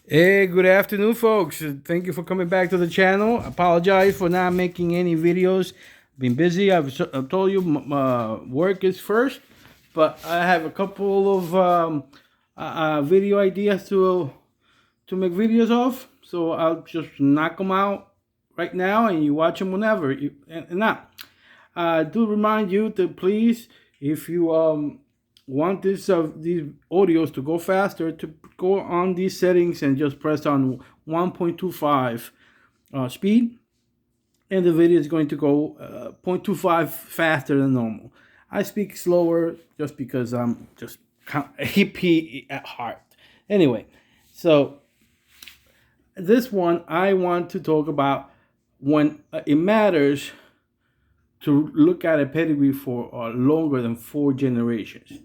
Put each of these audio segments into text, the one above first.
Hey, good afternoon, folks. Thank you for coming back to the channel. Apologize for not making any videos. Been busy. I've told you work is first, but I have a couple of video ideas to make videos of. So I'll just knock them out right now, and you watch them whenever. And now, I do remind you to please, if you want these audios to go faster, to go on these settings and just press on 1.25 speed, and the video is going to go 0.25 faster than normal. I speak slower just because I'm just hippie at heart. Anyway, so this one I want to talk about when it matters to look at a pedigree for longer than 4 generations.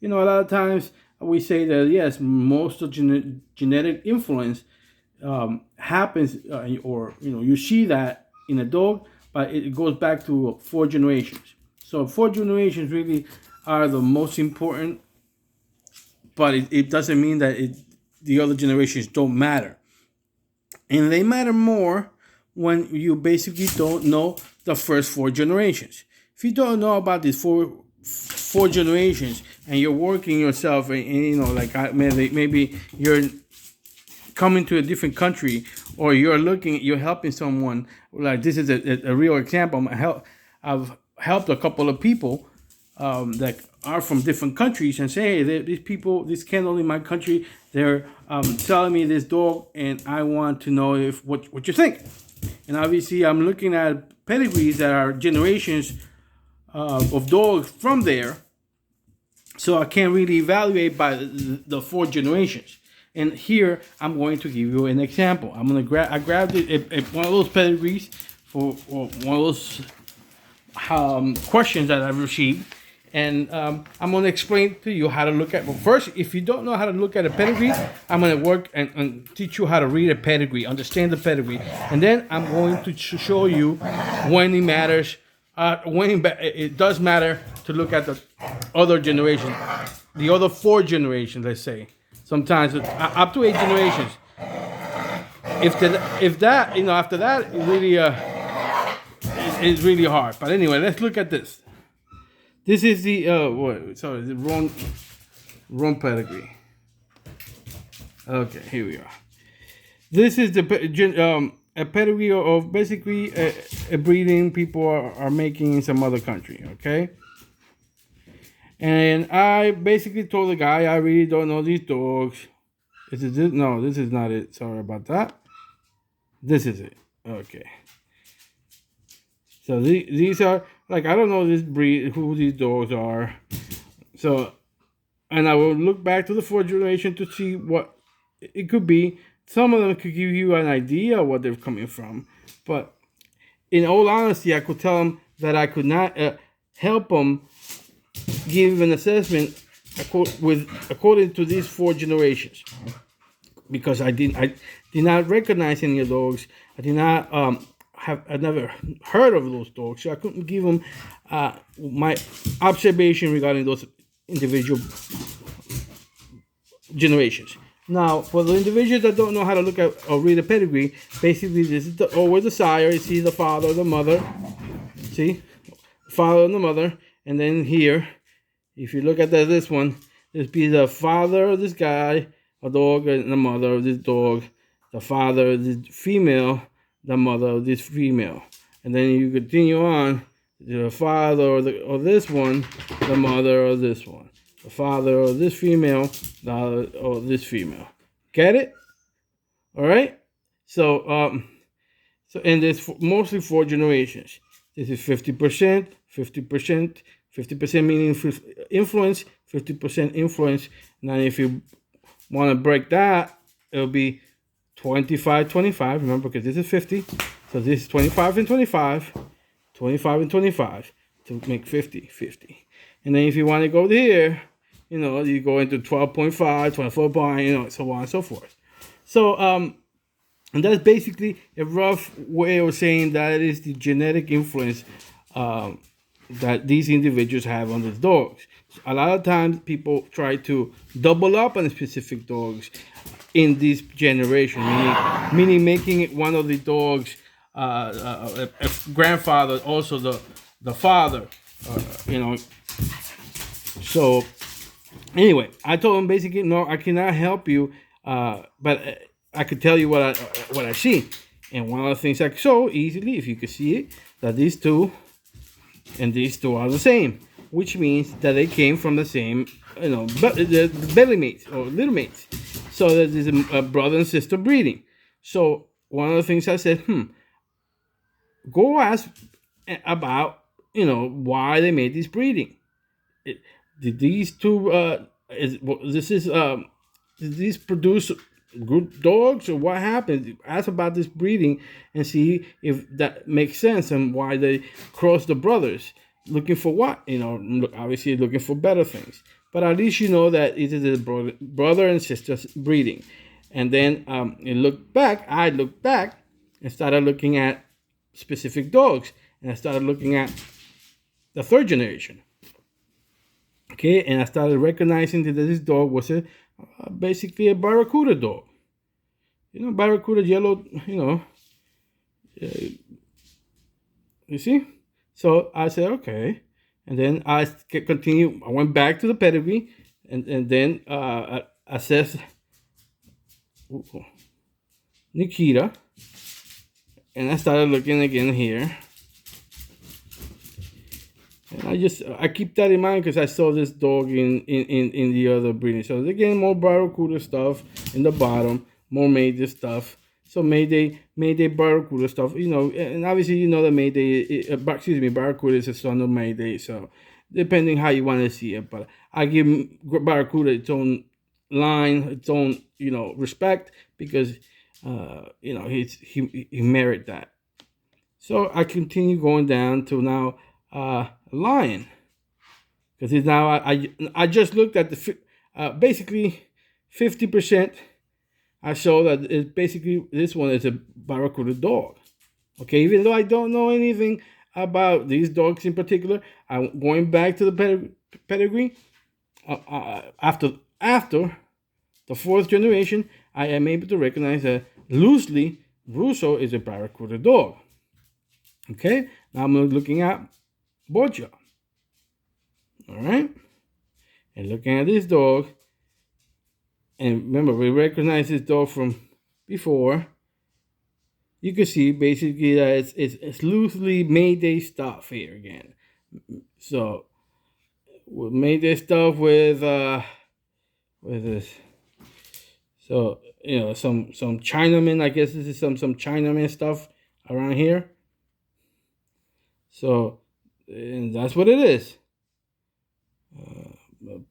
You know, a lot of times we say that yes, most of genetic influence happens, or you see that in a dog, but it goes back to 4 generations. So 4 generations really are the most important, but it doesn't mean that the other generations don't matter, and they matter more when you basically don't know the first 4 generations. If you don't know about these four generations and you're working yourself, and like maybe you're coming to a different country, or you're helping someone, like this is a real example. I've helped a couple of people that are from different countries, and say, hey, these people, this kennel in my country, they're selling me this dog, and I want to know if what you think. And obviously, I'm looking at pedigrees that are generations of dogs from there, so I can't really evaluate by the 4 generations. And here I'm going to give you an example. I grabbed one of those pedigrees for one of those questions that I've received, and I'm going to explain to you how to look at. Well, first, if you don't know how to look at a pedigree, I'm going to work and teach you how to read a pedigree, understand the pedigree, and then I'm going to show you when it matters. When it does matter to look at the other generation, the other 4 generations, let's say. Sometimes up to 8 generations. If that after that, it really it's really hard. But anyway, let's look at this. This is the the wrong pedigree. Okay, here we are. This is a pedigree of basically a breeding people are making in some other country. Okay. And I basically told the guy, I really don't know these dogs. Is it this? No, this is not it. Sorry about that. This is it. Okay. So these are, like, I don't know this breed, who these dogs are. So, and I will look back to the 4th generation to see what it could be. Some of them could give you an idea of what they're coming from. But in all honesty, I could tell them that I could not help them give an assessment according to these 4 generations, because I did not recognize any of dogs. I did not I never heard of those dogs, so I couldn't give them my observation regarding those individual generations. Now, for the individuals that don't know how to look at or read a pedigree, basically this is always the sire. You see the father or the mother. See, father and the mother, and then here, if you look at this one, this be the father of this guy, a dog, and the mother of this dog. The father of this female, the mother of this female. And then you continue on, the father of this one, the mother of this one. The father of this female, the other of this female. Get it? All right? So, and there's mostly 4 generations. This is 50%, 50%, 50% meaning influence, 50% influence. Now, if you want to break that, it'll be 25, 25. Remember, because this is 50. So this is 25 and 25, 25 and 25 to make 50, 50. And then if you want to go there, you go into 12.5, 24 point, so on and so forth. So, and that's basically a rough way of saying that is the genetic influence that these individuals have on these dogs. A lot of times people try to double up on specific dogs. in this generation, meaning making it one of the dogs a grandfather, also the father, you know. So anyway, I told him basically, no, I cannot help you, but I could tell you what I see. And one of the things I saw easily, if you could see it, that these two and these two are the same, which means that they came from the same, the belly mates or little mates. So that is a brother and sister breeding. So one of the things I said, go ask about, why they made this breeding. Did these two did these produce good dogs, or what happened? Ask about this breeding and see if that makes sense and why they crossed the brothers. Looking for what? Obviously looking for better things. But at least you know that it is a brother and sister breeding. And then I looked back and started looking at specific dogs. And I started looking at the third generation. Okay, and I started recognizing that this dog was basically a Barracuda dog. Barracuda yellow, you see? So I said, okay. And then I continue. I went back to the pedigree and then assessed Nikita. And I started looking again here. And I keep that in mind because I saw this dog in the other breeding. So again, more Barracuda stuff in the bottom, more Mayday stuff. So Mayday Barracuda stuff, and obviously that Mayday, Barracuda is a son of Mayday. So depending how you want to see it, but I give Barracuda its own line, its own respect, because he merit that. So I continue going down to now Lion, because it's now I just looked at the basically 50%. I saw that it's basically this one is a Barracuda dog. Okay, even though I don't know anything about these dogs in particular, I'm going back to the pedigree. After the fourth generation, I am able to recognize that loosely Russo is a Barracuda dog. Okay, now I'm looking at Boja. All right, and looking at this dog, and remember we recognize this dog from before. You can see basically that it's loosely Mayday stuff here again. So we made this stuff with this. So some Chinaman. I guess this is some Chinaman stuff around here. So, and that's what it is.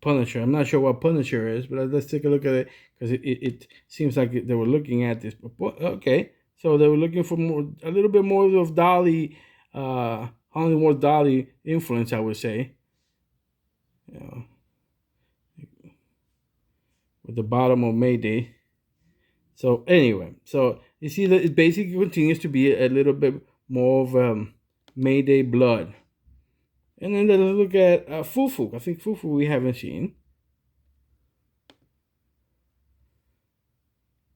Punisher. I'm not sure what Punisher is, but let's take a look at it, because it seems like they were looking at this. Okay, so they were looking for a little bit more of Dolly, Hollywood Dolly influence, I would say. With the bottom of Mayday. So anyway, so you see that it basically continues to be a little bit more of Mayday blood. And then let's look at Fufu. I think Fufu we haven't seen.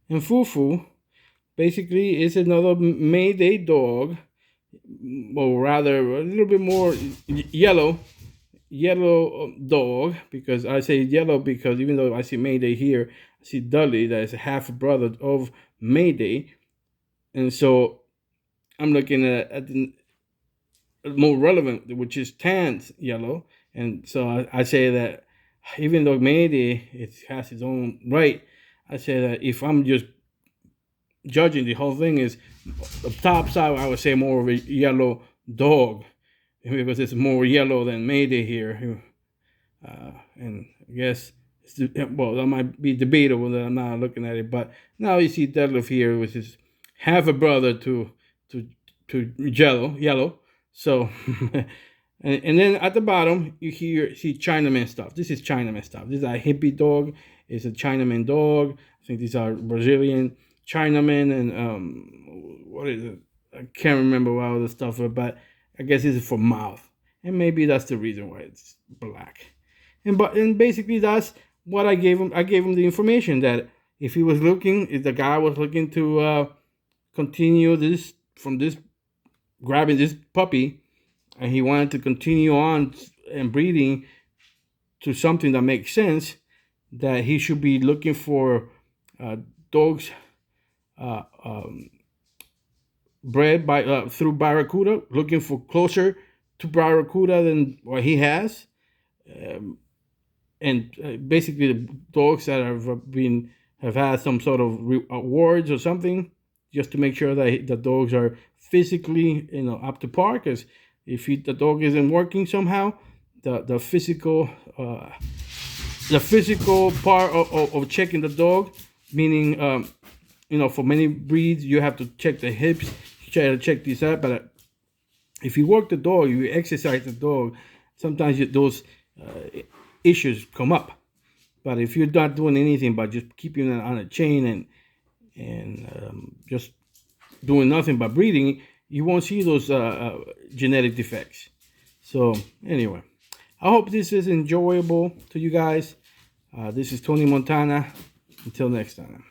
And Fufu basically is another Mayday dog, or rather a little bit more yellow dog, because I say yellow because even though I see Mayday here, I see Dudley that is a half brother of Mayday. And so I'm looking at the more relevant, which is tan yellow. And so I say that even though Mayday has its own right, I say that if I'm just judging the whole thing, is the top side, I would say more of a yellow dog, because it's more yellow than Mayday here. And I guess that might be debatable that I'm not looking at it, but now you see Deadlift here, which is half a brother to yellow. So, and then at the bottom you see Chinaman stuff. This is Chinaman stuff. This is a hippie dog. It's a Chinaman dog. I think these are Brazilian Chinaman, and what is it? I can't remember what all the stuff is, but I guess this is for mouth, and maybe that's the reason why it's black. And basically that's what I gave him. I gave him the information that if he was looking, if the guy was looking to continue this from this grabbing this puppy, and he wanted to continue on and breeding to something that makes sense, that he should be looking for dogs uh, um, bred by through Barracuda, looking for closer to Barracuda than what he has, and basically the dogs that have had some sort of awards or something, just to make sure that the dogs are physically, up to par. Because if the dog isn't working somehow, the physical part of checking the dog, meaning for many breeds you have to check the hips, try to check these out. But if you work the dog, you exercise the dog, sometimes those issues come up. But if you're not doing anything but just keeping it on a chain and just doing nothing but breeding, you won't see those genetic defects. So anyway, I hope this is enjoyable to you guys. This is Tony Montana. Until next time.